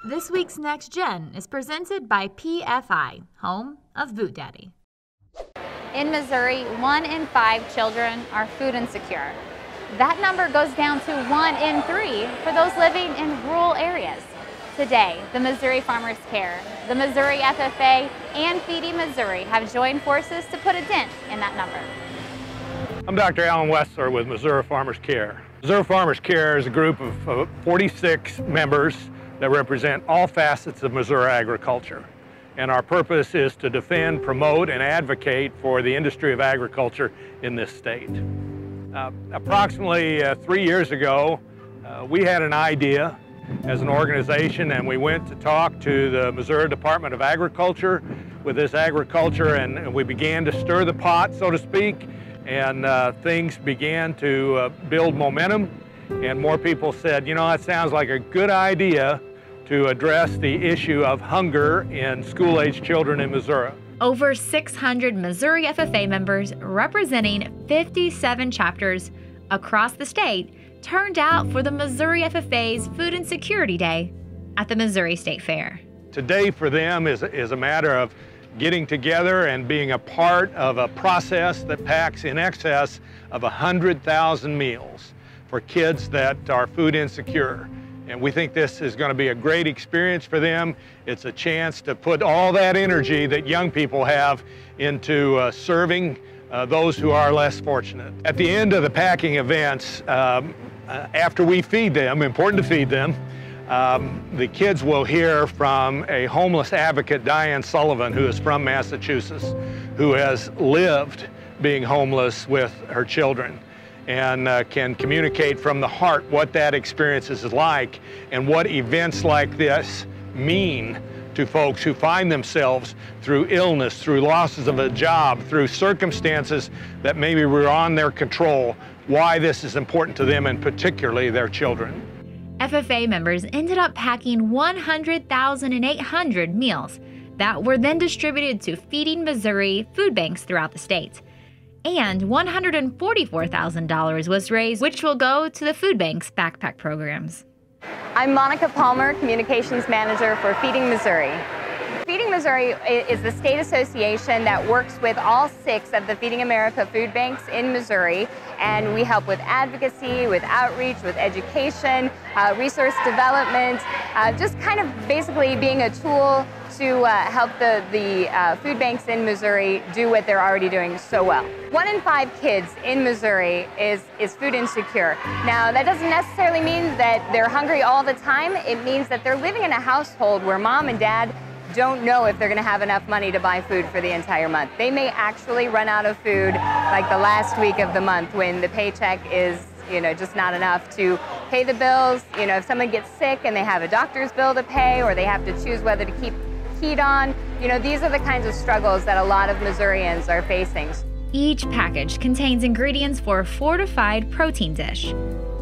This week's Next Gen is presented by PFI, home of Boot Daddy. In Missouri, 1 in 5 children are food insecure. That number goes down to 1 in 3 for those living in rural areas. Today, the Missouri Farmers Care, the Missouri FFA, and Feeding Missouri have joined forces to put a dent in that number. I'm Dr. Alan Wessler with Missouri Farmers Care. Missouri Farmers Care is a group of 46 members that represent all facets of Missouri agriculture. And our purpose is to defend, promote, and advocate for the industry of agriculture in this state. Approximately 3 years ago, we had an idea as an organization, and we went to talk to the Missouri Department of Agriculture with this agriculture, and we began to stir the pot, so to speak, and things began to build momentum, and more people said, you know, that sounds like a good idea to address the issue of hunger in school-age children in Missouri. Over 600 Missouri FFA members representing 57 chapters across the state turned out for the Missouri FFA's Food Insecurity Day at the Missouri State Fair. Today for them is a matter of getting together and being a part of a process that packs in excess of 100,000 meals for kids that are food insecure. And we think this is going to be a great experience for them. It's a chance to put all that energy that young people have into serving those who are less fortunate. At the end of the packing events, after we feed them, important to feed them, the kids will hear from a homeless advocate, Diane Sullivan, who is from Massachusetts, who has lived being homeless with her children, and can communicate from the heart what that experience is like and what events like this mean to folks who find themselves through illness, through losses of a job, through circumstances that maybe were on their control, why this is important to them and particularly their children. FFA members ended up packing 100,800 meals that were then distributed to Feeding Missouri food banks throughout the state. And $144,000 was raised, which will go to the food bank's backpack programs. I'm Monica Palmer, Communications Manager for Feeding Missouri. Feeding Missouri is the state association that works with all 6 of the Feeding America food banks in Missouri, and we help with advocacy, with outreach, with education, resource development, just kind of basically being a tool to help the food banks in Missouri do what they're already doing so well. 1 in 5 kids in Missouri is food insecure. Now, that doesn't necessarily mean that they're hungry all the time. It means that they're living in a household where mom and dad don't know if they're going to have enough money to buy food for the entire month. They may actually run out of food like the last week of the month when the paycheck is, you know, just not enough to pay the bills. You know, if someone gets sick and they have a doctor's bill to pay, or they have to choose whether to keep heat on, you know, these are the kinds of struggles that a lot of Missourians are facing. Each package contains ingredients for a fortified protein dish.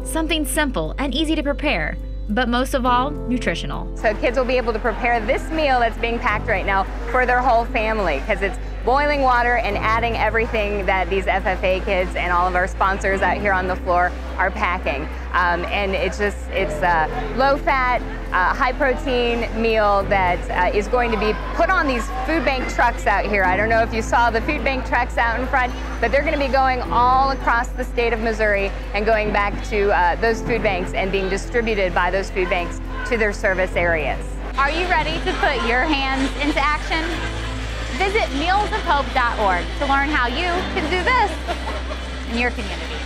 Something simple and easy to prepare, but most of all, nutritional. So kids will be able to prepare this meal that's being packed right now for their whole family, because it's boiling water and adding everything that these FFA kids and all of our sponsors out here on the floor are packing. And it's a low-fat, high-protein meal that is going to be put on these food bank trucks out here. I don't know if you saw the food bank trucks out in front, but they're going to be going all across the state of Missouri and going back to those food banks and being distributed by those food banks to their service areas. Are you ready to put your hands into action? Visit mealsofhope.org to learn how you can do this in your community.